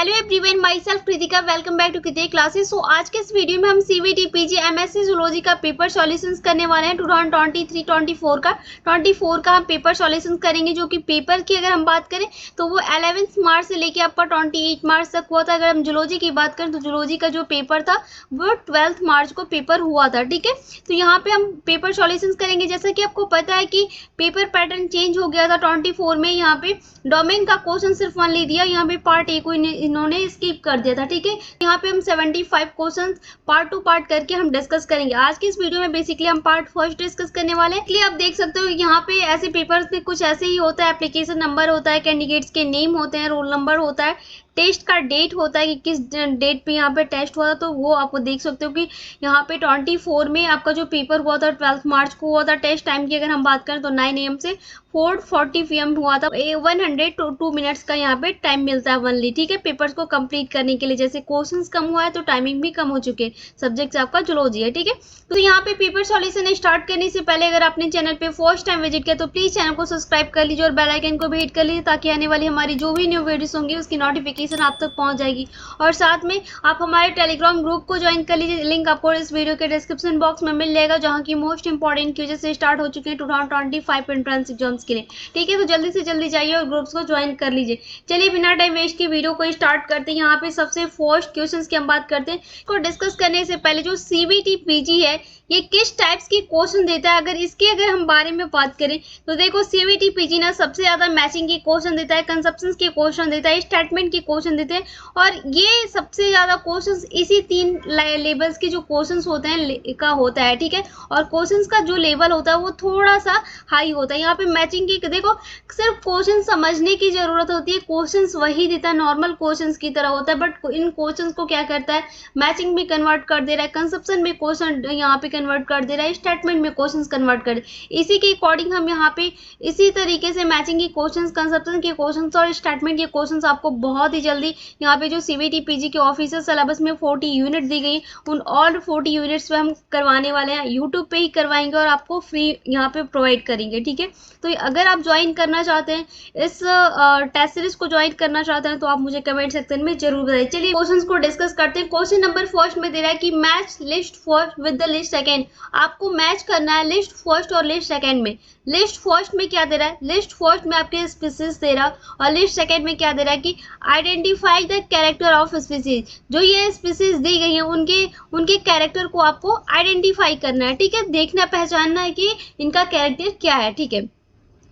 Hello everyone, myself Kritika. Welcome back to Kritika classes. So आज के इस वीडियो में हम सीबीटी पीजी एमएससी जूलॉजी का पेपर सॉल्यूशंस करने वाले हैं 2023-24 का। 24 का हम पेपर सॉल्यूशंस करेंगे, जो कि पेपर की अगर हम बात करें तो वो 11 मार्च से लेके आपका 28 मार्च तक हुआ था। अगर हम जूलॉजी की बात करें तो जूलॉजी का जो पेपर था वो 12 मार्च को पेपर हुआ था। ठीक है, तो यहाँ पे हम पेपर सॉल्यूशंस करेंगे। जैसा कि आपको पता है कि पेपर पैटर्न चेंज हो गया था 24 में। यहाँ पे डोमेन का क्वेश्चन सिर्फ 1 ले दिया, यहाँ पे पार्ट ए को इन्होंने स्किप कर दिया था। ठीक है, यहाँ पे हम 75 क्वेश्चन पार्ट टू पार्ट करके हम डिस्कस करेंगे। आज की इस वीडियो में बेसिकली हम पार्ट फर्स्ट डिस्कस करने वाले हैं। इसलिए आप देख सकते हो यहाँ पे ऐसे पेपर्स में कुछ ऐसे ही होता है, एप्लीकेशन नंबर होता है, कैंडिडेट्स के नेम होते हैं, रोल नंबर होता है, टेस्ट का डेट होता है कि किस डेट पे यहाँ पे टेस्ट हुआ था। तो वो आपको देख सकते हो कि यहाँ पे 24 में आपका जो पेपर हुआ था 12 मार्च को हुआ था। टेस्ट टाइम की अगर हम बात करें तो 9 AM से 4:40 PM हुआ था। 102 मिनट्स का यहाँ पे टाइम मिलता है ओनली। ठीक है, पेपर्स को कंप्लीट करने के लिए। जैसे क्वेश्चंस कम हुआ है तो टाइमिंग भी कम हो चुके हैं। सब्जेक्ट आपका जूलॉजी है। ठीक है, तो यहाँ पे पेपर सॉल्यूशन स्टार्ट करने से पहले अगर आपने चैनल पे फर्स्ट टाइम विजिट किया तो प्लीज चैनल को सब्सक्राइब कर लीजिए और बेल आइकन को भी हिट कर लीजिए, ताकि आने वाली हमारी जो भी न्यू वीडियोस होंगी उसकी नोटिफिकेशन आप तक पहुंच जाएगी। और साथ में आप हमारे टेलीग्राम ग्रुप को ज्वाइन कर लीजिए। लिंक आपको इस वीडियो के डिस्क्रिप्शन बॉक्स में मिल जाएगा, जहाँ की मोस्ट इंपॉर्टेंट क्विज़ेस से स्टार्ट हो चुके हैं 2025 एंट्रेंस एग्जाम्स के लिए। ठीक है, तो जल्दी से जल्दी जाइए और ग्रुप्स को ज्वाइन कर लीजिए। चलिए बिना टाइम वेस्ट की वीडियो को स्टार्ट करते हैं। यहाँ पे सबसे फर्स्ट क्वेश्चंस की हम बात करते हैं। को डिस्कस करने से पहले जो सीबीटी पीजी है ये किस टाइप्स के क्वेश्चन देता है, अगर हम बारे में बात करें तो देखो सीबीटी पीजी ना सबसे ज्यादा मैचिंग के क्वेश्चन देता है, कंसेप्शंस के क्वेश्चन देता है, स्टेटमेंट के क्वेश्चन देते हैं। और ये सबसे ज्यादा क्वेश्चंस इसी 3 लेवल्स के जो क्वेश्चंस होते हैं का होता है। ठीक है, और क्वेश्चंस का जो लेवल होता है वो थोड़ा सा हाई होता है। यहाँ पे मैचिंग की देखो सिर्फ क्वेश्चन समझने की जरूरत होती है, क्वेश्चंस वही देता है, नॉर्मल क्वेश्चंस की तरह होता है। बट इन क्वेश्चंस को क्या करता है, मैचिंग में कन्वर्ट कर दे रहा है, कंसेप्शन में क्वेश्चन यहाँ पे कन्वर्ट कर दे रहा है, स्टेटमेंट में क्वेश्चंस कन्वर्ट कर। इसी के अकॉर्डिंग हम यहाँ पे इसी तरीके से मैचिंग के क्वेश्चंस, कंसेप्शन के क्वेश्चंस और स्टेटमेंट के क्वेश्चंस आपको बहुत ही जल्दी यहाँ पे जो सीबीटी पीजी के ऑफिशियल सिलेबस में 40 यूनिट दी गई, उन ऑल 40 यूनिट्स पे हम करवाने वाले हैं। यूट्यूब पे ही करवाएंगे और आपको फ्री यहाँ पे प्रोवाइड करेंगे। ठीक है, तो अगर आप ज्वाइन करना चाहते हैं, इस टेस्ट सीरीज को ज्वाइन करना चाहते हैं, तो आप मुझे कमेंट सेक्शन में जरूर बताइए। चलिए क्वेश्चंस को डिस्कस करते हैं। क्वेश्चन नंबर फर्स्ट में दे रहा है कि match list first with the list second. आपको मैच करना है लिस्ट फर्स्ट और लिस्ट सेकंड में। लिस्ट फर्स्ट में क्या दे रहा है, लिस्ट फर्स्ट में आपके स्पीसीज दे रहा, और लिस्ट सेकंड में क्या दे रहा है कि identify the character of species. जो ये स्पीसीज दी गई है उनके कैरेक्टर को आपको आइडेंटिफाई करना है। ठीक है, देखना पहचानना है कि इनका कैरेक्टर क्या है। ठीक है,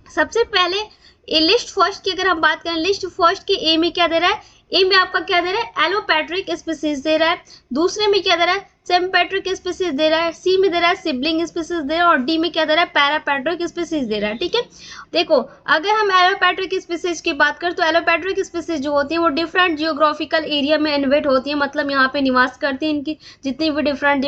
सबसे पहले लिस्ट फर्स्ट की अगर हम बात करें, लिस्ट फर्स्ट के ए में क्या दे रहा है, ए में आपका क्या दे रहा है, एलोपैट्रिक स्पीसीज दे रहा है। दूसरे में क्या दे रहा है, सिम्पैट्रिक स्पीसीज दे रहा है। सी में दे रहा है सिबलिंग स्पीसीज दे रहा है, और डी में क्या दे रहा है, पैरापैट्रिक स्पीसीज दे रहा है। ठीक है, देखो अगर हम एलोपैट्रिक स्पीसीज की बात करें तो एलोपैट्रिक स्पीसीज जो होती है वो डिफरेंट जियोग्राफिकल एरिया में इन्वेट होती है, मतलब यहाँ पे निवास करती है। इनकी जितनी भी डिफरेंट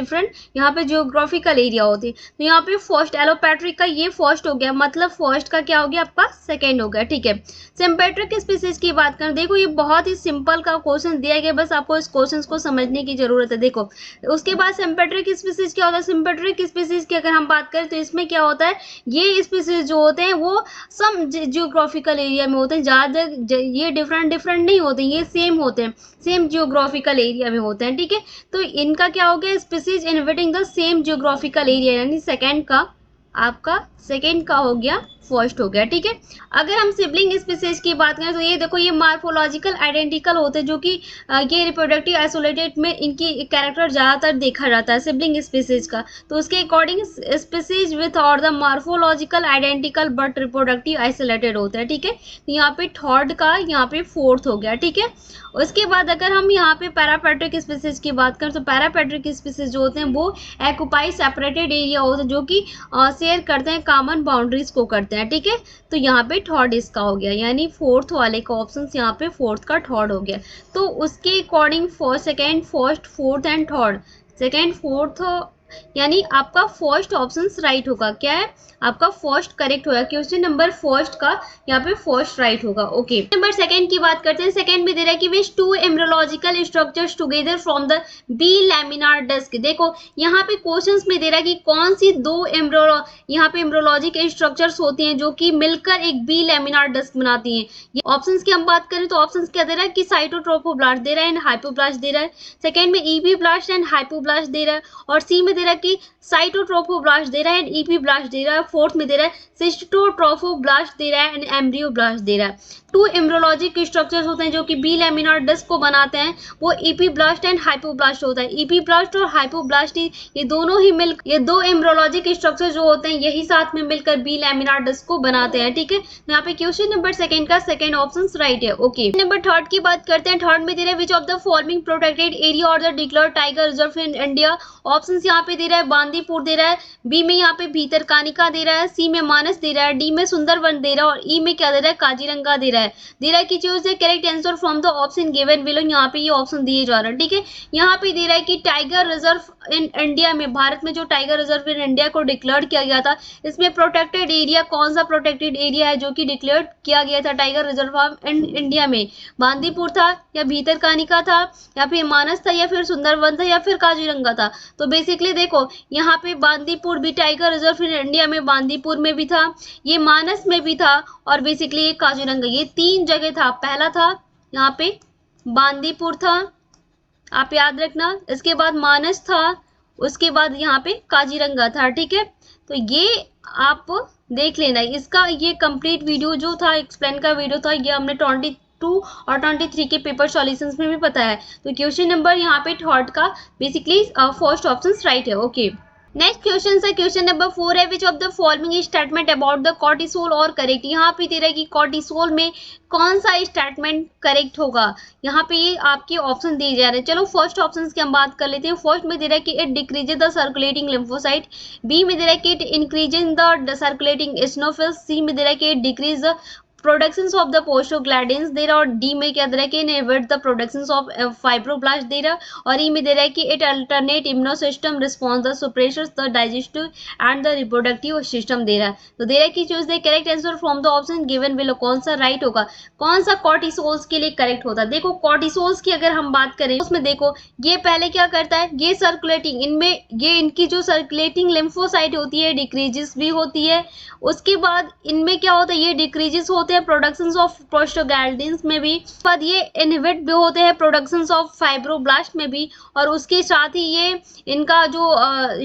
यहाँ पे जियोग्राफिकल एरिया होती है। तो यहाँ पे फर्स्ट एलोपैट्रिक का ये फर्स्ट हो गया, मतलब फर्स्ट का क्या हो गया, आपका सेकेंड हो गया। ठीक है, सिम्पैट्रिक स्पीसीज की बात करें, देखो ये बहुत ही सिंपल का क्वेश्चन दिया गया, बस आपको इस क्वेश्चन को समझने की जरूरत है। देखो उसके बाद सिम्पैट्रिक स्पीसीज क्या होता है, सिम्पैट्रिक स्पीसीज की अगर हम बात करें तो इसमें क्या होता है, ये स्पीसीज जो होते हैं वो सम जियोग्राफिकल एरिया में होते हैं, ज्यादा ये डिफरेंट नहीं होते, ये सेम होते हैं, सेम जियोग्राफिकल एरिया में होते हैं। ठीक है, तो इनका क्या हो गया, species inhabiting the same geographical area, यानी सेकेंड का आपका सेकेंड का हो गया फर्स्ट हो गया। ठीक है, अगर हम सिबलिंग स्पीसीज की बात करें तो ये देखो ये मार्फोलॉजिकल आइडेंटिकल होते हैं, जो कि ये रिप्रोडक्टिव आइसोलेटेड में इनकी कैरेक्टर ज्यादातर देखा जाता है सिबलिंग स्पीसीज का। तो उसके अकॉर्डिंग स्पीसीज विथ और the morphological identical but reproductive isolated होता है। ठीक है, तो यहाँ पे थर्ड का यहाँ पे फोर्थ हो गया। ठीक है, उसके बाद अगर हम यहाँ पे पैरापैट्रिक स्पीसीज की बात करें तो पैरापैट्रिक स्पीसीज जो होते हैं वो एक्यूपाई सेपरेटेड एरिया होते हैं, जो कि शेयर करते हैं, कॉमन बाउंड्रीज को करते हैं। ठीक है, तो यहाँ पे थर्ड इसका हो गया, यानी फोर्थ वाले का ऑप्शन यहाँ पे फोर्थ का थर्ड हो गया। तो उसके according first second first fourth and third, second fourth यानी आपका फर्स्ट ऑप्शन राइट होगा। क्या है आपका फर्स्ट करेक्ट होगा, क्वेश्चन नंबर फर्स्ट का यहाँ पे फर्स्ट राइट होगा। ओके नंबर सेकंड की बात करते हैं। सेकंड में दे रहा है कि which two embryological structures together from the bilaminar disc. देखो यहाँ पे क्वेश्चंस में दे रहा है कि कौन सी दो यहाँ पे एम्ब्रियोलॉजिक स्ट्रक्चर्स होती हैं जो कि मिलकर एक बी लैमिनार डिस्क बनाती हैं। ये ऑप्शंस की हम बात करें तो ऑप्शंस क्या दे रहा है कि साइटोट्रोफोब्लास्ट दे रहा है एंड हाइपोब्लास्ट दे रहा है। सेकंड में ईपीब्लास्ट एंड हाइपोब्लास्ट दे रहा है और सी में दे रहा है कि साइटोट्रोफोब्लास्ट दे रहा है एंड ईपीब्लास्ट दे रहा है। फोर्थ में दे रहा है सिस्टोट्रोफोब्लास्ट दे रहा है एंड एम्ब्रियोब्लास्ट दे रहा है। टू एम्ब्रियोलॉजिक स्ट्रक्चर्स होते हैं जो कि बी लैमिनार डिस्क को बनाते हैं, वो ईपीब्लास्ट एंड हाइपोब्लास्ट होता है। ईपीब्लास्ट और हाइपोब्लास्ट ये दोनों ही मिल ये दो एम्ब्रियोलॉजिक स्ट्रक्चर जो होते हैं यही साथ में मिलकर बी लैमिनार डिस्क को बनाते हैं। ठीक है, यहाँ पे क्वेश्चन नंबर सेकंड का सेकंड ऑप्शन राइट है। ओके नंबर थर्ड की बात करते हैं। थर्ड में दे रहा है which of the following protected area और the declared tiger reserve in India. Options यहाँ पे दे रहा है बांदीपुर दे रहा है, बी में यहाँ पे भीतरकानिका दे रहा है, सी में मानस दे रहा है, डी में सुंदरवन दे रहा है और ई में क्या दे रहा है काजीरंगा दे रहा है कि choose the correct answer from the option given below. यहाँ पे ये ऑप्शन दिए जा रहा है। ठीक है, यहाँ पे दे रहा है कि टाइगर रिजर्व इन इंडिया में, भारत में जो टाइगर रिजर्व इन इंडिया को डिक्लेयर किया गया था, इसमें प्रोटेक्टेड एरिया कौन सा प्रोटेक्टेड एरिया है जो कि डिक्लेयर किया गया था टाइगर रिजर्व इन इंडिया में? बांदीपुर था या भीतरकानिका था या फिर मानस था या फिर सुंदरवन था या फिर काजीरंगा था? तो बेसिकली देखो यहाँ पे बांदीपुर भी टाइगर रिजर्व इन इंडिया में बांदीपुर में भी था, ये मानस में भी था और बेसिकली ये काजीरंगा, ये तीन जगह था। पहला था यहाँ पे बांदीपुर था, आप याद रखना, इसके बाद मानस था, उसके बाद यहाँ पे काजीरंगा था। ठीक है, तो ये आप देख लेना। इसका ये कंप्लीट वीडियो जो था एक्सप्लेन का वीडियो था, ये हमने 22 और 23 के पेपर सॉल्यूशंस में भी पता है। तो क्वेश्चन नंबर यहाँ पे थर्ड का बेसिकली फर्स्ट ऑप्शन राइट है। ओके नेक्स्ट क्वेश्चन है क्वेश्चन नंबर 4 है which of the following statement about the cortisol और करेक्ट। यहाँ पे दे रहा है कि कॉर्टिसोल में कौन सा स्टेटमेंट करेक्ट होगा। यहाँ पे ये आपके ऑप्शन दिए जा रहे हैं। चलो फर्स्ट ऑप्शन की हम बात कर लेते हैं। फर्स्ट में दे रहा है कि it decreases the circulating lymphocyte, B में दे रहा है कि it increases the circulating eosinophils, C में दे रहा है कि it decrease the productions of the prostaglandins दे रहा और डी में क्या दे रहा है कि inhibit the productions of fibroblast दे रहा और ई में दे रहा है कि it alternate immuno system response the suppressions the digestive and the reproductive system दे रहा है। तो दे रहा है कि choose the correct answer from the option given below. कौन सा राइट होगा, कौन सा कॉर्टिसोल्स के लिए करेक्ट होता है? देखो कॉर्टिसोल्स की अगर हम बात करें उसमें देखो ये पहले क्या करता है, ये सर्कुलेटिंग इनमें ये इनकी जो सर्कुलेटिंग लिम्फोसाइट होती है डिक्रीजेस भी होती है। उसके बाद इनमें क्या होता है, ये डिक्रीजेस होते हैं प्रोडक्शंस ऑफ प्रोस्टोग्लैंडिन्स में भी, बाद ये इनहिबिट भी होते हैं प्रोडक्शंस ऑफ फाइब्रोब्लास्ट में भी, और उसके साथ ही ये इनका जो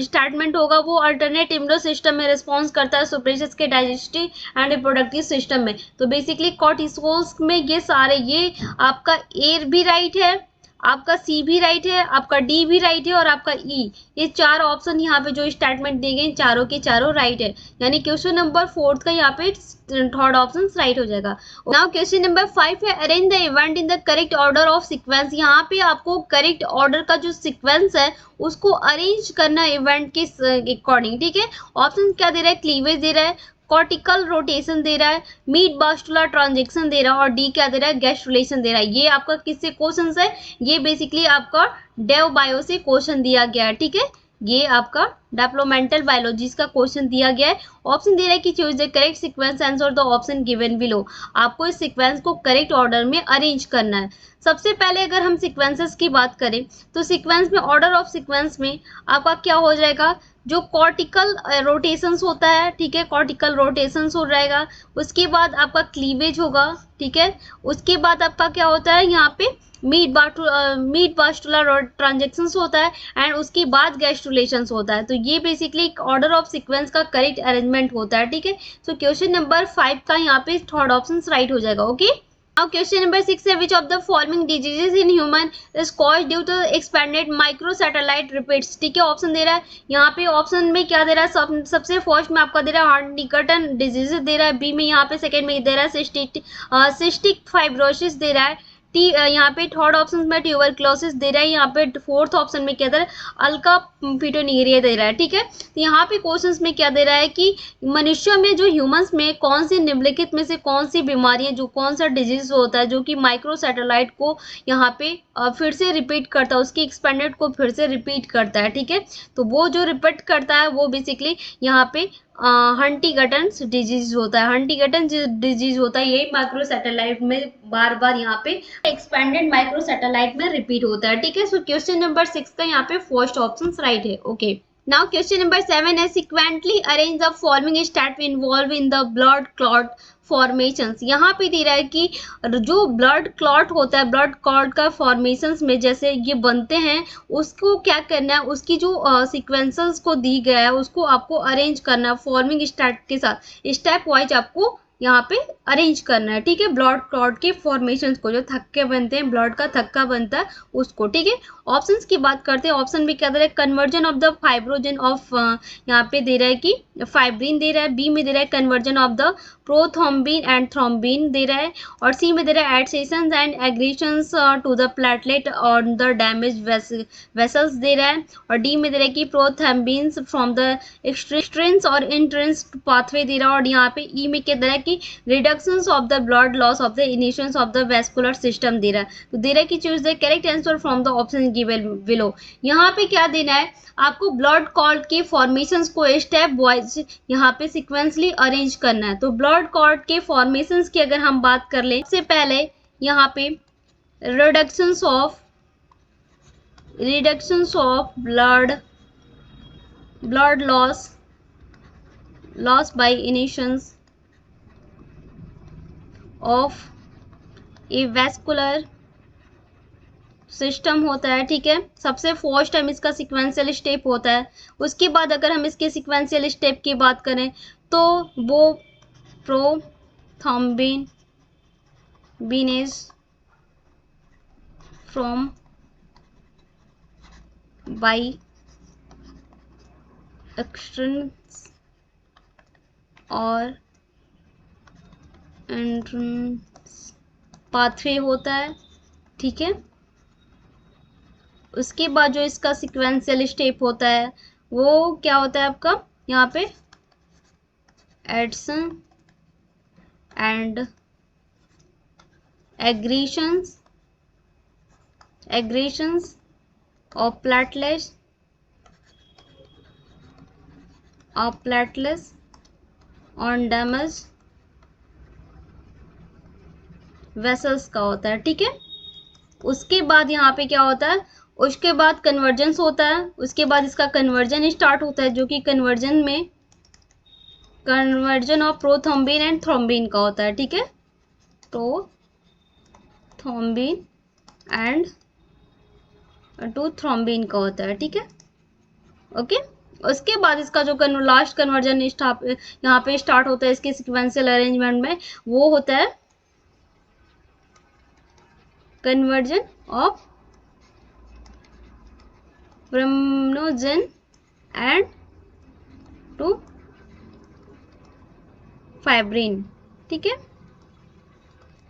स्टेटमेंट होगा वो अल्टरनेट इम्यूनो सिस्टम में रिस्पॉन्स करता है सुप्रेशंस के डाइजेस्टिव एंड रिप्रोडक्टिव सिस्टम में। तो बेसिकली कॉर्टिसोल्स में ये सारे, ये आपका ए भी राइट है, आपका सी भी राइट है, आपका डी भी राइट है और आपका ई, ये चार ऑप्शन यहाँ पे जो स्टेटमेंट दिए गए चारों के चारों राइट है। यानी क्वेश्चन नंबर 4 का यहाँ पे थर्ड ऑप्शन राइट हो जाएगा। नाउ क्वेश्चन नंबर 5 है arrange the event in the correct order of sequence. यहाँ पे आपको करेक्ट ऑर्डर का जो सीक्वेंस है उसको अरेंज करना इवेंट के अकॉर्डिंग। ठीक है, ऑप्शन क्या दे रहा है, क्लीवेज दे रहा है, कॉर्टिकल रोटेशन दे रहा है, मीड बास्टुलर ट्रांजेक्शन दे रहा है और डी क्या दे रहा है, गैस्ट्रुलेशन दे रहा है। ये आपका किससे क्वेश्चन है, ये बेसिकली आपका डेव बायो से क्वेश्चन दिया गया है। ठीक है, ये आपका डेवलपमेंटल बायोलॉजी का क्वेश्चन दिया गया है। ऑप्शन दे रहा है कि choose the correct sequence answer the option given below. आपको इस सीक्वेंस को करेक्ट ऑर्डर में अरेंज करना है। सबसे पहले अगर हम सीक्वेंसेस की बात करें तो सीक्वेंस में, ऑर्डर ऑफ सीक्वेंस में आपका क्या हो जाएगा, जो कॉर्टिकल रोटेशंस होता है, ठीक है, कॉर्टिकल रोटेशंस हो जाएगा। उसके बाद आपका क्लीवेज होगा, ठीक है। उसके बाद आपका क्या होता है, यहाँ पे मीड बास्टुलर ट्रांजेक्शंस होता है एंड उसके बाद गैस्ट्रुलेशंस होता है। तो ये बेसिकली ऑर्डर ऑफ सीक्वेंस का करेक्ट अरेंजमेंट होता है। ठीक है, सो क्वेश्चन नंबर 5 का यहाँ पे थर्ड ऑप्शन राइट हो जाएगा। ओके, नाउ क्वेश्चन नंबर 6 है which of the following diseases in human is caused due to expanded microsatellite repeats. ठीक है, ऑप्शन दे रहा है, यहाँ पे ऑप्शन में क्या दे रहा है, सबसे फर्स्ट में आपका दे रहा है हंटिंगटन डिजीज दे रहा है, बी में यहाँ पे सेकंड में दे रहा है सिस्टिक फाइब्रोसिस दे रहा है, यहाँ पे थर्ड ऑप्शन में ट्यूबरक्लोसिस दे रहा है, यहाँ पे फोर्थ ऑप्शन में क्या दे रहा है, अल्का पिटोनिरिया दे रहा है। ठीक है, तो यहाँ पे क्वेश्चंस में क्या दे रहा है कि मनुष्यों में जो ह्यूमंस में कौन सी निम्नलिखित में से कौन सी बीमारियां, जो कौन सा डिजीज होता है जो कि माइक्रोसैटेलाइट को यहाँ पे फिर से रिपीट करता है, उसकी एक्सपेंडेड को फिर से रिपीट करता है। ठीक है, तो वो जो रिपीट करता है वो बेसिकली यहाँ पे हंटिंगटन डिजीज होता है। हंटिंगटन डिजीज होता है, यही माइक्रोसैटेलाइट में बार बार यहाँ पे एक्सपेंडेड माइक्रोसैटेलाइट में रिपीट होता है। ठीक है, सो क्वेश्चन नंबर 6 का यहाँ पे फर्स्ट ऑप्शन राइट है। ओके, नाउ क्वेश्चन नंबर 7 है sequentially arrange the forming step involve in the blood clot formations. यहाँ पे दे रहा है कि जो ब्लड क्लॉट होता है, ब्लड क्लॉट का फॉर्मेशंस में जैसे ये बनते हैं, उसको क्या करना है, उसकी जो सीक्वेंसेस को दी गया है उसको आपको अरेंज करना है फॉर्मिंग स्टेप के साथ, स्टेप वाइज आपको यहाँ पे अरेंज करना है। ठीक है, ब्लड क्लॉट के फॉर्मेशंस को, जो थक्के बनते हैं, ब्लड का थक्का बनता है उसको। ठीक है, ऑप्शंस की बात करते हैं। ऑप्शन में क्या दे रहा है, conversion of the fibrinogen of, यहाँ पे दे रहा है कि फाइब्रिन दे रहा है, बी में दे रहा है conversion of the prothrombin and thrombin दे रहा है, और सी में दे रहा है adhesions and aggregations to the platelet on the damage vessels दे रहा है, और डी में दे रहा है कि प्रोथ्रोम्बिन्स फ्रॉम द एक्सट्रेंस और इंट्रेंस पाथवे दे रहा है, और यहाँ पे ई में क्या दे रहा है कि reductions of the blood loss of the initiations of the vascular system दे रहा है। तो दे रहा है कि choose the correct answer from the option given below. यहाँ पे क्या देना है आपको, ब्लड क्लॉट के फॉर्मेशंस को स्टेप वाइज यहाँ पे सिक्वेंसली अरेंज करना है। तो ब्लड क्लॉट के फॉर्मेशंस की अगर हम बात कर ले, सबसे पहले यहाँ पे reductions of blood loss by initiations of a vascular system होता है। ठीक है, सबसे फर्स्ट टाइम इसका सिक्वेंशियल स्टेप होता है। उसके बाद अगर हम इसके सिक्वेंशियल स्टेप की बात करें तो वो प्रोथ्रोम्बिन बीनेज फ्रॉम बाई एक्सट्रेंस और एंट्रेंस पाथवे होता है। ठीक है, उसके बाद जो इसका सिक्वेंशियल स्टेप होता है वो क्या होता है आपका, यहाँ पे adhesion and aggregations of platelets on damage vessels का होता है। ठीक है, उसके बाद यहाँ पे क्या होता है, उसके बाद कन्वर्जेंस होता है, उसके बाद इसका कन्वर्जन स्टार्ट होता है, जो कि कन्वर्जन में conversion of prothrombin and thrombin का होता है। ठीक है, प्रोथ्रोम्बिन एंड टू थ्रोम्बिन का होता है। ठीक है, ओके, उसके बाद इसका जो लास्ट कन्वर्जन यहाँ पे स्टार्ट होता है इसके सिक्वेंशियल अरेंजमेंट में, वो होता है conversion of fibrinogen and to fibrin. ठीक है,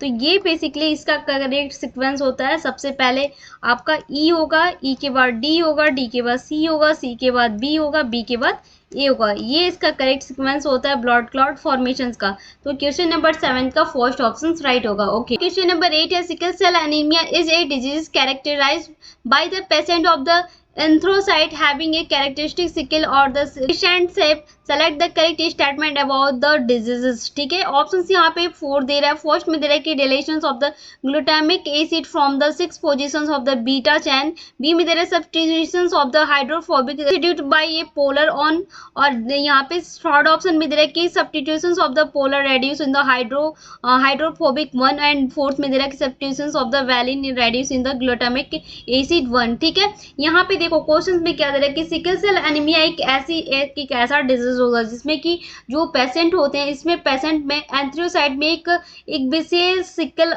तो ये बेसिकली इसका करेक्ट सीक्वेंस होता है। सबसे पहले आपका ई होगा, ई के बाद डी होगा, डी के बाद सी होगा, सी के बाद बी होगा, बी के बाद ए होगा। ये इसका करेक्ट सीक्वेंस होता है ब्लड क्लॉट फॉर्मेशंस का। तो क्वेश्चन नंबर 7 का फर्स्ट ऑप्शन राइट होगा। ओके, क्वेश्चन नंबर 8 है sickle cell anaemia is a disease characterised by the patient of the erythrocyte having a characteristic sickle और the decent shape. Select the correct statement about the diseases. ठीक है, option यहाँ पे 4 दे रहा है। First में दे रहा है कि deletions of the glutamic acid from the 6 positions of the beta chain. B में दे रहा है substitutions of the hydrophobic residue by a polar one, और यहाँ पे थर्ड ऑप्शन में दे रहा है कि substitutions of the polar reduce in the hydrophobic 1, and fourth में दे रहा है कि substitutions of the valine reduce in the glutamic acid 1। ठीक है, यहाँ पे देखो क्वेश्चन में क्या दे रहा है कि सिकल सेल एनीमिया एक ऐसा डिजीज होगा जिसमें कि जो पेशेंट होते हैं, इसमें पेशेंट में एंथ्रोसाइट में एक विशेष सिकल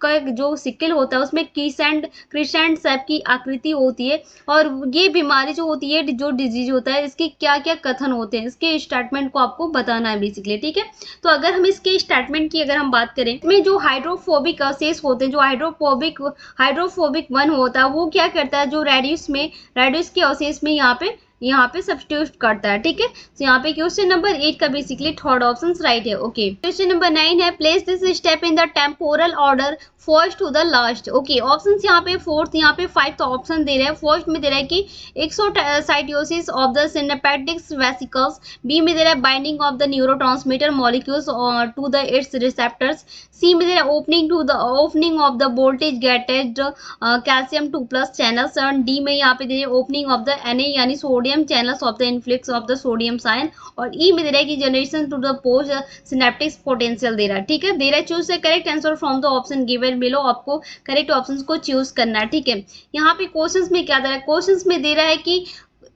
का जो सिकल होता है उसमें क्रिसेंट शेप की आकृति होती है। और ये बीमारी जो होती है, जो डिजीज होता है, इसके क्या क्या कथन होते हैं, इसके स्टेटमेंट को आपको बताना है बेसिकली। ठीक है, तो अगर हम इसके स्टेटमेंट की अगर हम बात करें, इसमें जो हाइड्रोफोबिक अवशेष होते हैं, जो हाइड्रोफोबिक वन होता है, वो क्या करता है, जो रेडियस के अवशेष में यहाँ पे सब्स्टिट्यूट करता है। ठीक है, तो यहाँ पे क्वेश्चन नंबर 8 का बेसिकली थर्ड ऑप्शन राइट है। ओके, क्वेश्चन नंबर 9 है place this step in the temporal order first to the last. Okay, option यहाँ पे फोर्थ, यहाँ पे 5 ऑप्शन दे रहे हैं। फर्स्ट में दे रहा है कि exocytosis of the synaptic vesicles, B में दे रहा है binding of the neurotransmitter molecules to the its receptors, C में दे रहा है opening of the voltage gated calcium 2+ channels, और डी में यहाँ पे दे रहे हैं ओपनिंग ऑफ द Na यानी sodium channels of the influx of the sodium sign, और ई में दे रहा है कि generation to the post synaptic potential दे रहा है। ठीक है, दे रहा है choose the correct answer from the option given below, आपको करेक्ट ऑप्शंस को चूज करना है। ठीक है, यहाँ पे क्वेश्चंस में क्या दे रहा है, क्वेश्चंस में दे रहा है कि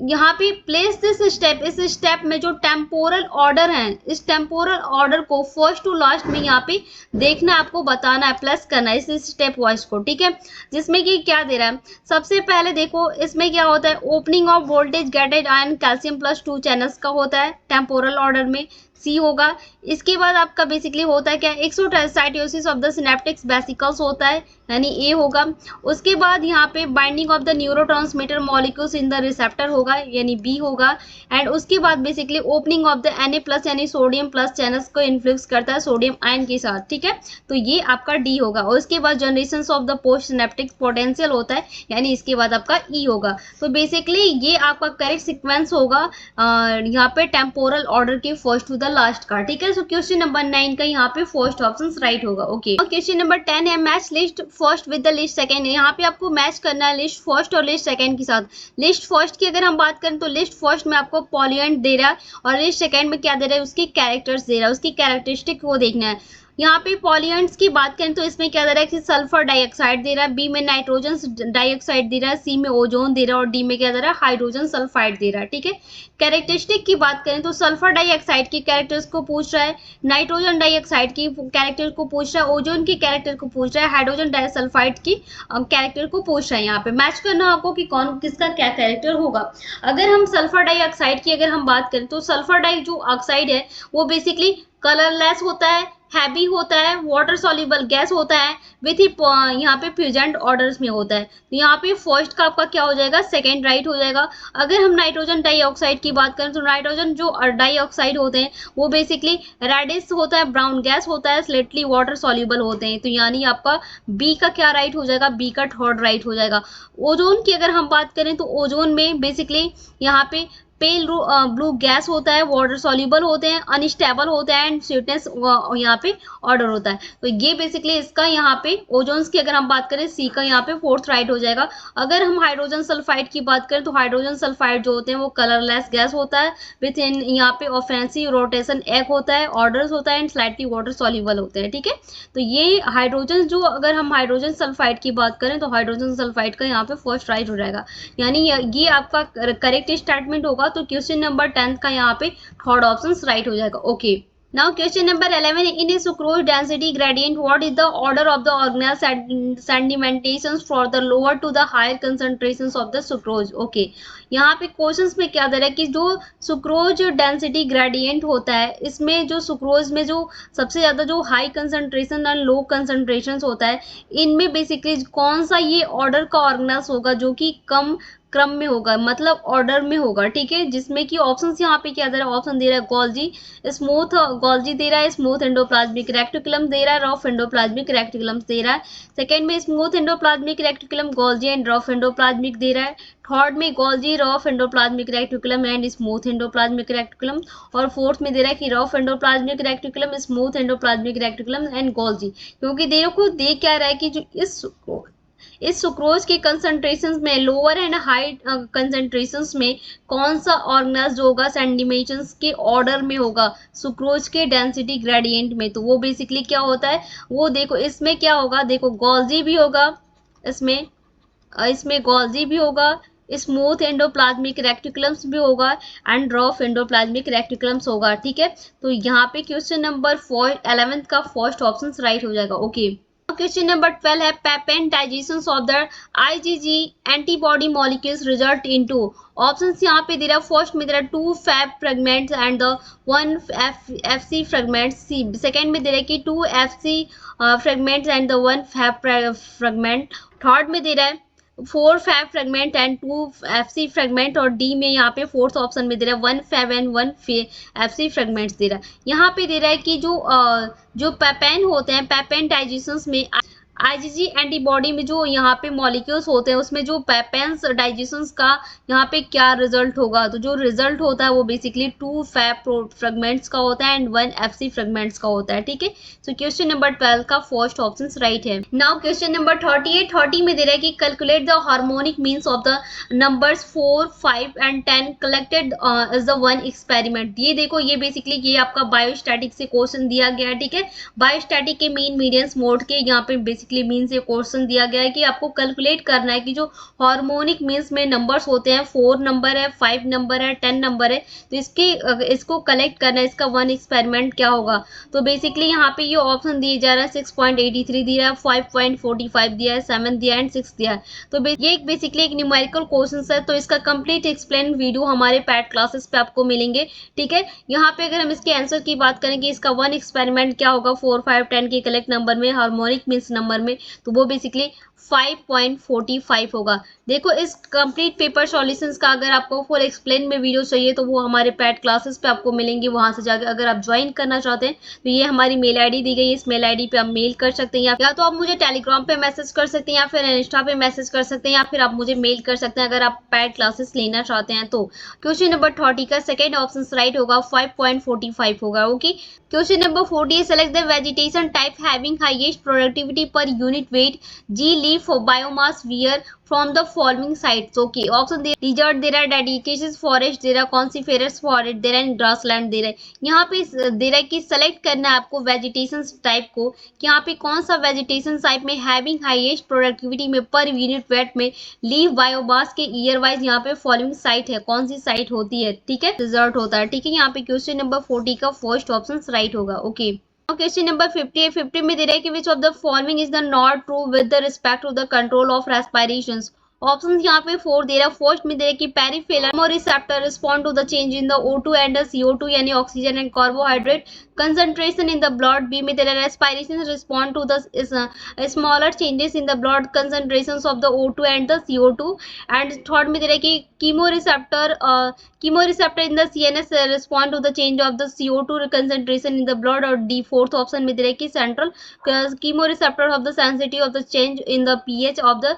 यहाँ पे प्लेस दिस स्टेप, इस स्टेप में जो टेम्पोरल ऑर्डर है, इस टेम्पोरल ऑर्डर को फर्स्ट टू लास्ट में यहाँ पे देखना है, आपको बताना है, प्लस करना है इस स्टेप वाइज को। ठीक है, जिसमें कि क्या दे रहा है, सबसे पहले देखो इसमें क्या होता है, opening of voltage gated ion calcium +2 channels का होता है टेम्पोरल ऑर्डर में, सी होगा। इसके बाद आपका बेसिकली होता है क्या, exocytosis of the synaptic vesicles होता है, यानी ए होगा। उसके बाद यहाँ पे binding of the neurotransmitter molecules in the receptor होगा, यानी बी होगा। एंड उसके बाद basically opening of the Na+ यानी सोडियम प्लस चैनल्स को इन्फ्लुएंस करता है सोडियम आयन के साथ। ठीक है, तो ये आपका डी होगा। और उसके बाद generation of the post synaptic potential होता है, यानी इसके बाद आपका ई होगा। तो बेसिकली ये आपका करेक्ट सिक्वेंस होगा यहाँ पे टेम्पोरल ऑर्डर के फर्स्ट टू द लास्ट का। ठीक है, सो क्वेश्चन नंबर 9 का यहाँ पे फर्स्ट ऑप्शन राइट होगा। ओके, क्वेश्चन नंबर 10 है match list first with the list second. यहाँ पे आपको मैच करना है लिस्ट फर्स्ट और लिस्ट सेकंड के साथ। लिस्ट फर्स्ट की अगर हम बात करें तो लिस्ट फर्स्ट में आपको पॉल्यूएंट दे रहा है, और लिस्ट सेकंड में क्या दे रहा है, उसकी कैरेक्टर्स दे रहा है, उसकी कैरेक्टरिस्टिक वो देखना है। यहाँ पे पॉल्यूएंट्स की बात करें तो इसमें क्या दे रहा है कि सल्फर डाइऑक्साइड दे रहा है, बी में नाइट्रोजन डाइऑक्साइड दे रहा है, सी में ओजोन दे रहा है, और डी में क्या दे रहा है, हाइड्रोजन सल्फाइड दे रहा है। ठीक है, कैरेक्टरिस्टिक की बात करें तो सल्फर डाइऑक्साइड की कैरेक्टर्स को पूछ रहा है, नाइट्रोजन डाइऑक्साइड की कैरेक्टर को पूछ रहा है, ओजोन की कैरेक्टर को पूछ रहा है, हाइड्रोजन डाइसल्फाइड की कैरेक्टर को पूछ रहा है। यहाँ पे मैच करना आपको कि कौन किसका क्या कैरेक्टर होगा। अगर हम सल्फर डाइऑक्साइड की अगर हम बात करें तो सल्फर डाई जो ऑक्साइड है वो बेसिकली कलरलेस होता है, हैवी होता है, वाटर सॉल्युबल गैस होता है, विथ यहाँ पे प्रेजेंट ऑर्डर्स में होता है। तो यहाँ पे फर्स्ट का आपका क्या हो जाएगा, सेकंड राइट हो जाएगा। अगर हम नाइट्रोजन डाइऑक्साइड की बात करें तो नाइट्रोजन जो डाइऑक्साइड होते हैं वो बेसिकली रेडिश होता है, ब्राउन गैस होता है, स्लेटली वाटर सॉल्युबल होते हैं। तो यानी आपका बी का क्या राइट हो जाएगा, बी का थर्ड राइट हो जाएगा। ओजोन की अगर हम बात करें तो ओजोन में बेसिकली यहाँ पे पेल ब्लू गैस होता है, वाटर सॉल्युबल होते हैं, अनस्टेबल होता है, एंड स्वीटनेस यहाँ पे ऑर्डर होता है। तो ये बेसिकली इसका यहाँ पे ओजोन्स की अगर हम बात करें सी का यहाँ पे फोर्थ राइट हो जाएगा। अगर हम हाइड्रोजन सल्फाइड की बात करें तो हाइड्रोजन सल्फाइड जो होते हैं वो कलरलेस गैस होता है, विथ इन यहाँ पे ऑफेंसिव रोटेशन एग होता है, ऑर्डर्स होता है, एंड स्लाइटली वाटर सॉल्युबल होते हैं। ठीक है, तो ये हाइड्रोजन जो अगर हम हाइड्रोजन सल्फाइड की बात करें तो हाइड्रोजन सल्फाइड का यहाँ पे फर्स्ट राइट हो जाएगा, यानी ये आपका करेक्ट स्टेटमेंट होगा। तो क्वेश्चन नंबर 10 का यहाँ पे थर्ड ऑप्शन राइट हो जाएगा। Okay, now question number 11 in a sucrose density gradient what is the order of the organelle sedimentations for the lower to the higher concentrations of the sucrose. Okay, यहाँ पे questions में क्या दे रहा है कि जो सुक्रोज डेंसिटी ग्रेडियंट होता है, इसमें जो सुक्रोज में जो सबसे ज्यादा जो हाई कंसंट्रेशन और लो कंसंट्रेशन होता है, इनमें बेसिकली कौन सा ये ऑर्डर का ऑर्गेनाइज होगा जो कि कम क्रम में होगा, मतलब ऑर्डर में होगा। ठीक है, जिसमें कि ऑप्शंस यहाँ पे क्या दे रहा है, ऑप्शन दे रहा है गोल्जी स्मूथ, गोल्जी दे रहा है, स्मूथ एंडोप्लाज्मिक रेक्टिकुलम दे रहा है, रफ एंडोप्लाज्मिक रेक्टिकुलम दे रहा है। सेकंड में smooth endoplasmic reticulum, Golgi and rough endoplasmic दे रहा है। थर्ड में Golgi, rough endoplasmic reticulum and smooth endoplasmic reticulum, और फोर्थ में दे रहा है कि rough endoplasmic reticulum, smooth endoplasmic reticulum and Golgi. क्योंकि देखो दे क्या रहा है कि जो इस सुक्रोज के कंसंट्रेशंस में लोअर एंड हाई कंसंट्रेशंस में कौन सा ऑर्गेनाइज होगा सेंडिमेशंस के ऑर्डर में होगा सुक्रोज के डेंसिटी ग्रेडियंट में। तो वो बेसिकली क्या होता है, वो देखो इसमें क्या होगा, देखो गोल्जी भी होगा, इसमें गोल्जी भी होगा, स्मूथ एंडोप्लाज्मिक रेक्टिकुलम्स भी होगा एंड रफ एंडोप्लाज्मिक रेक्टिकुलम्स होगा। ठीक है, तो यहाँ पे क्वेश्चन नंबर 11th का फर्स्ट ऑप्शन राइट हो जाएगा। ओके, क्वेश्चन नंबर 12 है पेपेन digestion of the IgG antibody molecules result into. Options यहाँ पे दे रहा है, फर्स्ट में दे रहा है 2 Fab fragments and the 1 FC fragments. Second में दे रहा है कि 2 FC fragments and the 1 Fab fragment. Third में दे रहा है 4 Fab fragment and 2 FC fragment. और डी में यहाँ पे फोर्थ ऑप्शन में दे रहा है 1 फैब एंड 1 FC फ्रेगमेंट्स दे रहा है। यहाँ पे दे रहा है कि जो पेपेन होते हैं, पेपेन डाइजेशंस में IgG एंटीबॉडी में जो यहाँ पे मॉलिक्यूल्स होते हैं उसमें जो पेपेन्स डाइजेशंस का यहाँ पे क्या रिजल्ट होगा, तो जो रिजल्ट होता है वो बेसिकली 2 फैब फ्रेगमेंट्स का होता है एंड 1 FC फ्रेगमेंट्स का होता है। ठीक है, सो क्वेश्चन नंबर 12 का फर्स्ट ऑप्शन राइट है। नाउ क्वेश्चन नंबर 30 में दे रहा है कि calculate the harmonic means of the numbers 4, 5 and 10 collected is the one experiment. ये देखो, ये बेसिकली ये आपका बायोस्टैटिक से क्वेश्चन दिया गया है। ठीक है, बायोस्टैटिक के मीन मीडियंस मोड के यहाँ पे बेसिकली मीन से क्वेश्चन दिया गया है कि आपको कैलकुलेट करना है कि जो हार्मोनिक मीन्स में नंबर्स होते हैं, 4 नंबर है, 5 नंबर है, 10 नंबर है, तो इसको कलेक्ट करना है, इसका वन एक्सपेरिमेंट क्या होगा। तो बेसिकली यहाँ पे ये ऑप्शन दिए जा रहा है, 6.83 दिया है, 5.45 दिया है, 7 दिया है एंड 6 दिया है। तो ये बेसिकली एक न्यूमेरिकल क्वेश्चन है, तो इसका कंप्लीट एक्सप्लेन वीडियो हमारे पैड क्लासेस पे आपको मिलेंगे। ठीक है, यहाँ पे अगर हम इसके आंसर की बात करें कि इसका वन एक्सपेरिमेंट क्या होगा 4, 5, 10 के कलेक्ट नंबर में, हार्मोनिक मीन्स नंबर में, तो वो बेसिकली 5.45 होगा। देखो, इस कंप्लीट पेपर सॉल्यूशंस का अगर आपको फुल एक्सप्लेन में वीडियो चाहिए तो वो हमारे पैड क्लासेस पे आपको मिलेंगे, वहां से जाकर अगर आप ज्वाइन करना चाहते हैं तो ये हमारी मेल आईडी दी गई है, इस मेल आईडी पे आप मेल कर सकते हैं, या तो आप मुझे टेलीग्राम पे मैसेज कर सकते हैं, या फिर इंस्टा पे मैसेज कर सकते हैं, या फिर आप मुझे मेल कर सकते हैं अगर आप पैड क्लासेस लेना चाहते हैं तो। क्वेश्चन नंबर 30 का सेकेंड ऑप्शन राइट होगा, 5.45 होगा। Okay, question number 40, select the vegetation type having highest productivity per unit weight g leaf biomass where from the following sites. Okay, option desert दे रहा है, डेडिकेशन फॉरेस्ट दे रहा है, कॉन्सिफेरस forest they रहा है, grassland दे रहा है। यहाँ पे दे रहा है कि सेलेक्ट करना है आपको वेजिटेशन टाइप को, कि यहाँ पे कौन सा वेजिटेशन टाइप में हैविंग हाईएस्ट प्रोडक्टिविटी में पर यूनिट वेट में लीफ बायोमास के ईयर वाइज यहाँ पे फॉलोइंग साइट है, कौन सी साइट होती है। ठीक है, डिजर्ट होता है। ठीक है, यहाँ पे क्वेश्चन नंबर 40 का फर्स्ट ऑप्शन राइट होगा। ओके, क्वेश्चन नंबर 50 में दे रहा है कि which of the following is the not true with the respect to the control of respirations. Option यहाँ पे 4 दे रहा है, फर्स्ट में दे रहा है कि peripheral receptor respond to the change in the O2 and the CO2 यानी oxygen and carbohydrate concentration in the blood। B में दे रहा है respiration respond to the smaller changes in the blood concentrations of the O2 and the CO2। and third में दे रहा है कि chemoreceptor in the CNS respond to the change of the CO2 concentration in the blood। और D fourth option में दे रहा है कि central chemoreceptor of the sensitive of the change in the pH of the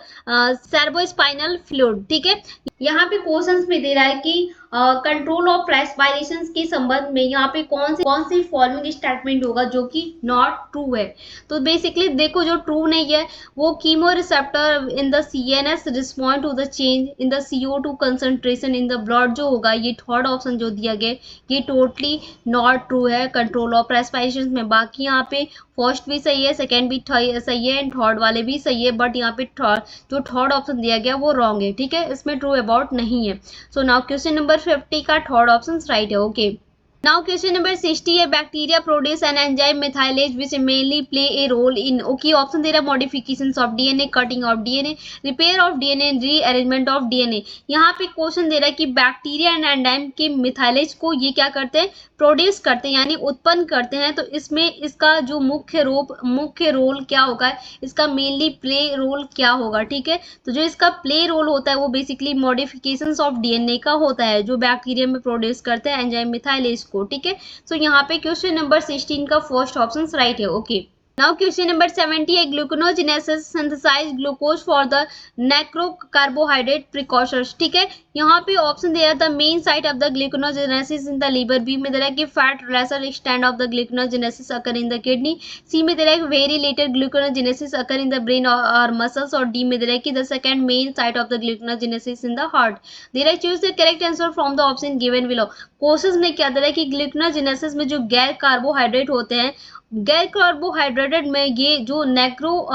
cerebrospinal fluid। ठीक है, यहाँ पे क्वेश्चंस में दे रहा है कि कंट्रोल ऑफ रेस्पिरेशन के संबंध में यहाँ पे कौन सी फॉलोइंग स्टेटमेंट होगा जो कि नॉट ट्रू है। तो बेसिकली देखो, जो ट्रू नहीं है वो chemo receptor in the CNS respond to the change in the CO2 concentration in the blood जो होगा, ये थर्ड ऑप्शन जो दिया गया ये टोटली नॉट ट्रू है कंट्रोल ऑफ रेस्पिरेशन में। बाकी यहाँ पे फर्स्ट भी सही है, सेकेंड भी सही है एंड थर्ड वाले भी सही है, बट यहाँ पे जो थर्ड ऑप्शन दिया गया वो रॉन्ग है। ठीक है, इसमें ट्रू अबाउट नहीं है। सो नाउ क्वेश्चन नंबर 50 का थर्ड ऑप्शन राइट है। ओके, नाउ क्वेश्चन नंबर 60 है, bacteria produce an enzyme methylase which mainly play a role in. Okay, option दे रहा है modification of DNA, cutting of DNA, repair of DNA, rearrangement of DNA। यहाँ पे question दे रहा है कि बैक्टीरिया एंड एंजाइम के मिथाइलेज को ये क्या करते हैं, प्रोड्यूस करते हैं यानी उत्पन्न करते हैं। तो इसमें इसका जो मुख्य रोल क्या होगा, इसका मेनली प्ले रोल क्या होगा। ठीक है, तो जो इसका प्ले रोल होता है वो बेसिकली मॉडिफिकेशन ऑफ DNA का होता है, जो बैक्टीरिया में प्रोड्यूस करते हैं एंजाइम मिथाइलेज को। ठीक है, सो यहाँ पे क्वेश्चन नंबर 16 का फर्स्ट ऑप्शन राइट है। ओके, नाउ क्वेश्चन नंबर 70 है, gluconeogenesis synthesise glucose for the necro carbohydrate precursors. ठीक है, यहाँ पे ऑप्शन दे रहा था main site of the gluconeogenesis in the liver. B में दे रहा है कि fat lesser stand of the gluconeogenesis occur in the kidney. C में दे रहा है very later gluconeogenesis occur in the brain और मसल्स। और डी में दे रहा है कि the second main site of the gluconeogenesis in the heart. दे रहा है choose the correct answer from the option given below. Question में क्या दे रहा है कि ग्लूकोनोजेनेसिस में जो गैर कार्बोहाइड्रेट होते हैं गैर कार्बोहाइड्रेटेड में ये जो नेग्रो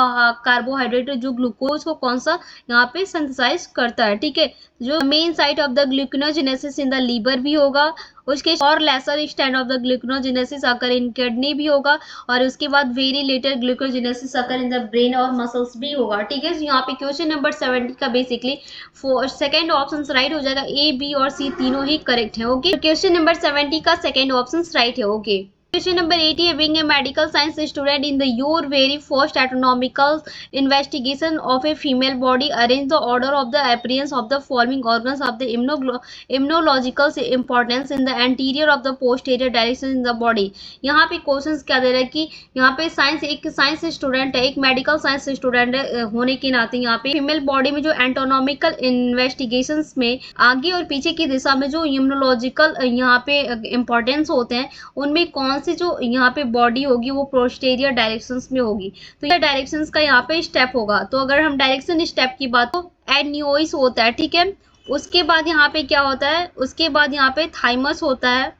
कार्बोहाइड्रेट जो ग्लूकोज को कौन सा यहाँ पे सिंथेसाइज करता है, ठीक है। जो main site of the gluconeogenesis in the liver भी होगा, उसके और lesser stand of the gluconeogenesis occur in kidney भी होगा, और उसके बाद very later glucogenesis occur in the brain और मसल्स भी होगा, ठीक है। यहाँ पे क्वेश्चन नंबर 70 का बेसिकली सेकंड ऑप्शन राइट हो जाएगा, ए बी और सी तीनों ही करेक्ट है, ओके। क्वेश्चन नंबर 70 का सेकंड ऑप्शन राइट है, ओके। Question number 80 है, being a medical science student in the your very first anatomical investigation of a female body, arrange the order of the appearance of the following organs of the immunological importance in the anterior of the posterior direction in the body। यहाँ पे questions क्या दे रहा है कि यहाँ पे एक साइंस स्टूडेंट है, एक मेडिकल साइंस स्टूडेंट होने के नाते यहाँ पे फीमेल बॉडी में जो एंटोनॉमिकल इन्वेस्टिगेशंस में आगे और पीछे की दिशा में जो इम्यूनोलॉजिकल यहाँ पे इम्पोर्टेंस होते हैं, उनमें कौन से जो यहाँ पे बॉडी होगी वो पोस्टीरियर डायरेक्शंस में होगी। तो ये डायरेक्शंस का यहाँ पे स्टेप होगा। तो अगर हम डायरेक्शन स्टेप की बात, तो एडनियोइस होता है, ठीक है। उसके बाद यहाँ पे क्या होता है, उसके बाद यहाँ पे थाइमस होता है,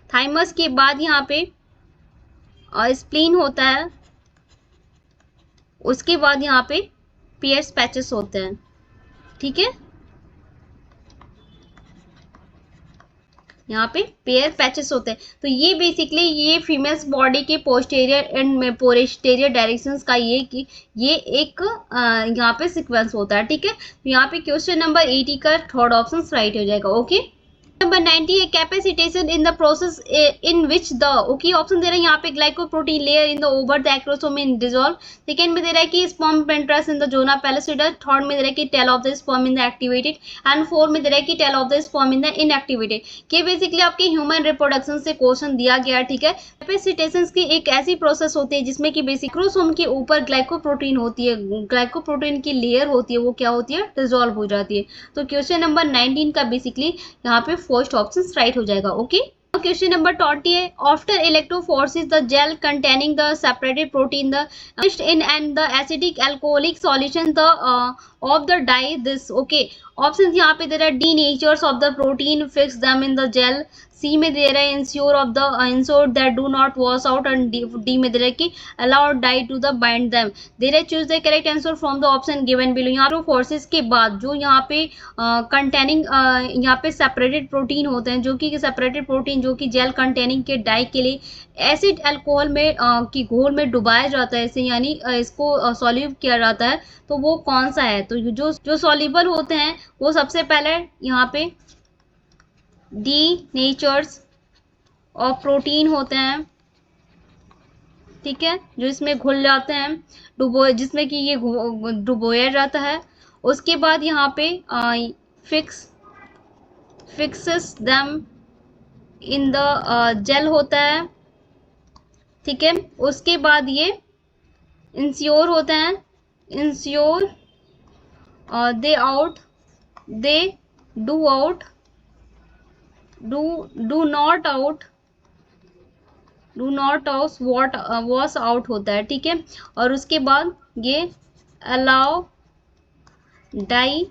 थाइमस के बाद यहाँ पे स्प्लीन होता है, उसके बाद यहाँ पे पियर्स पैचेस होते हैं, ठीक है। यहाँ पे पेयर पैचेस होते हैं। तो ये बेसिकली ये फीमेल्स बॉडी के पोस्टीरियर एंड पोस्टीरियर डायरेक्शंस का ये एक यहाँ पे सीक्वेंस होता है, ठीक है। तो यहाँ पे क्वेश्चन नंबर 80 का थर्ड ऑप्शन राइट हो जाएगा, ओके। नंबर 90 है, capacitation in the process in which the, okay option दे रहा है यहाँ पे glycoprotein layer in the over the acrosome in dissolve. Second में दे रहा है कि sperm penetrates in the zona pellucida. Third में दे रहा है कि tail of the sperm in the activated, and fourth में दे रहा है कि tail of the sperm in the inactivated. ये बेसिकली आपके ह्यूमन रिप्रोडक्शन से क्वेश्चन दिया गया, ठीक है। कैपेसिटेशन की एक ऐसी प्रोसेस होती है जिसमें कि बेसिक एक्रोसोम के ऊपर ग्लाइकोप्रोटीन होती है, ग्लाइकोप्रोटीन की लेयर होती है, वो क्या होती है, डिसॉल्व हो जाती है। तो क्वेश्चन नंबर 19 का बेसिकली यहाँ पे फर्स्ट ऑप्शन राइट हो जाएगा, ओके। क्वेश्चन नंबर 20 है, after electrophoresis the gel containing the separated protein the in and the acidic alcoholic solution the of the dye this, okay. Option यहाँ पे दे रहा है denatures of the protein fix them in the gel, C में दे रहा है ensure that do not wash out, and D में दे रहा है कि allow dye to the bind them. दे रहा है choose the correct answer from the option given below. यहाँ पे फोर्सेस के बाद जो यहाँ पे कंटेनिंग यहाँ पे सेपरेटेड प्रोटीन होते हैं, जो कि सेपरेटेड प्रोटीन जो कि जेल कंटेनिंग के डाई के लिए एसिड अल्कोहल में की घोल में डुबाया जाता है, इसे यानी इसको सॉल्यूट किया जाता है। तो वो कौन सा है, तो जो सॉल्युबल होते हैं वो सबसे पहले यहाँ पे डी नेचर्स ऑफ प्रोटीन होते हैं, ठीक है, जो इसमें घुल जाते हैं जिसमें कि ये डुबोया जाता है। उसके बाद यहाँ पे fixes them in the gel होता है, ठीक है। उसके बाद ये इंश्योर होते हैं, ensure they do not out wash out होता है, ठीक है। और उसके बाद ये allow dye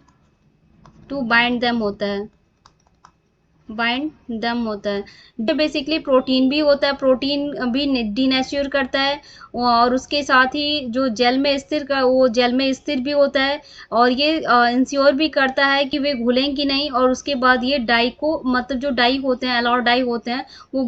to bind them होता है, जो बेसिकली प्रोटीन भी होता है, प्रोटीन भी डीनेचर करता है, और उसके साथ ही जो जेल में स्थिर भी होता है, और ये इंश्योर भी करता है कि वे घुलें कि नहीं। और उसके बाद ये डाई को, मतलब जो डाई होते हैं, अलाउ डाई होते हैं, वो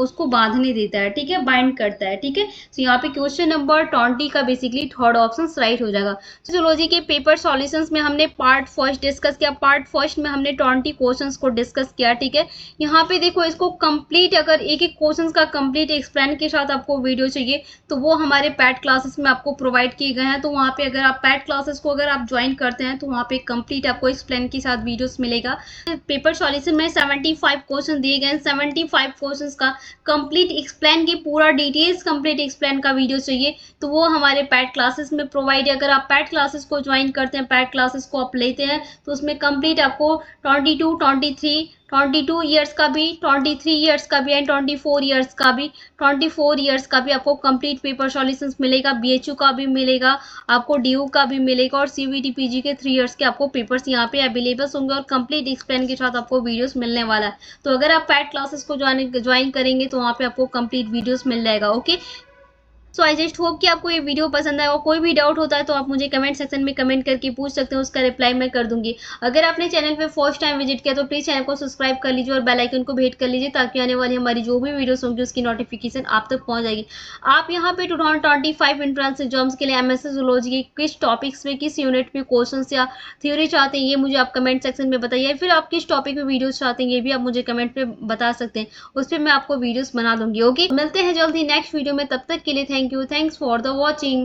उसको बांधने देता है, ठीक है, बाइंड करता है, ठीक है। तो यहाँ पे क्वेश्चन नंबर 20 का बेसिकली थर्ड ऑप्शन राइट हो जाएगा। फिजियोलॉजी के पेपर सॉल्यूशंस में हमने पार्ट फर्स्ट डिस्कस किया, पार्ट फर्स्ट में हमने 20 क्वेश्चंस को डिस्कस किया, ठीक है। यहाँ पे देखो इसको कंप्लीट, अगर एक एक क्वेश्चंस का कंप्लीट एक्सप्लेन के साथ आपको वीडियो चाहिए तो वो हमारे पैड क्लासेस में आपको प्रोवाइड किए गए हैं। तो वहाँ पे अगर आप पैड क्लासेस को अगर आप ज्वाइन करते हैं तो वहाँ पे कंप्लीट आपको एक्सप्लेन के साथ वीडियोस मिलेगा। पेपर सॉल्यूशन में 75 क्वेश्चन दिए गए हैं, 75 क्वेश्चंस का कंप्लीट एक्सप्लेन के पूरा डिटेल्स कंप्लीट एक्सप्लेन का वीडियो चाहिए तो वो हमारे पैड क्लासेस में प्रोवाइड है। अगर आप पैड क्लासेस को ज्वाइन करते हैं, पैड क्लासेस को आप लेते हैं, तो उसमें कंप्लीट आपको 22, 23, 22 ईयर्स का भी, 23 ईयर्स का भी एंड 24 ईयर्स का भी। 24 ईयर्स का भी आपको कंप्लीट पेपर सॉल्यूशंस मिलेगा, बीएचयू का भी मिलेगा, आपको डीयू का भी मिलेगा और सीवीटी पीजी के 3 ईयर्स के आपको पेपर्स यहाँ पे अवेलेबल होंगे और कंप्लीट एक्सप्लेन के साथ आपको वीडियोस मिलने वाला है। तो अगर आप पैड क्लासेस को ज्वाइन करेंगे तो वहाँ पे आपको कंप्लीट वीडियोस मिल जाएगा। Okay, so I just hope कि आपको ये वीडियो पसंद आया और कोई भी डाउट होता है तो आप मुझे कमेंट सेक्शन में कमेंट करके पूछ सकते हैं, उसका रिप्लाई मैं कर दूंगी। अगर आपने चैनल पे फर्स्ट टाइम विजिट किया तो प्लीज चैनल को सब्सक्राइब कर लीजिए और बेल आइकन को भी हिट कर लीजिए ताकि आने वाली हमारी जो भी वीडियोस होंगी उसकी नोटिफिकेशन आप तक पहुंच जाएगी। आप यहाँ पे 2025 एंट्रेंस एग्जाम्स के लिए एमएससी जूलॉजी के किस टॉपिक्स में, किस यूनिट में क्वेश्चन या थ्योरी चाहते हैं ये मुझे आप कमेंट सेक्शन में बताइए, फिर आप किस टॉपिक में वीडियोस चाहते हैं ये भी आप मुझे कमेंट पे बता सकते हैं, उस पर मैं आपको वीडियोस बना दूंगी। ओके, मिलते हैं जल्द ही नेक्स्ट वीडियो में, तब तक के लिए thank you, thanks for the watching।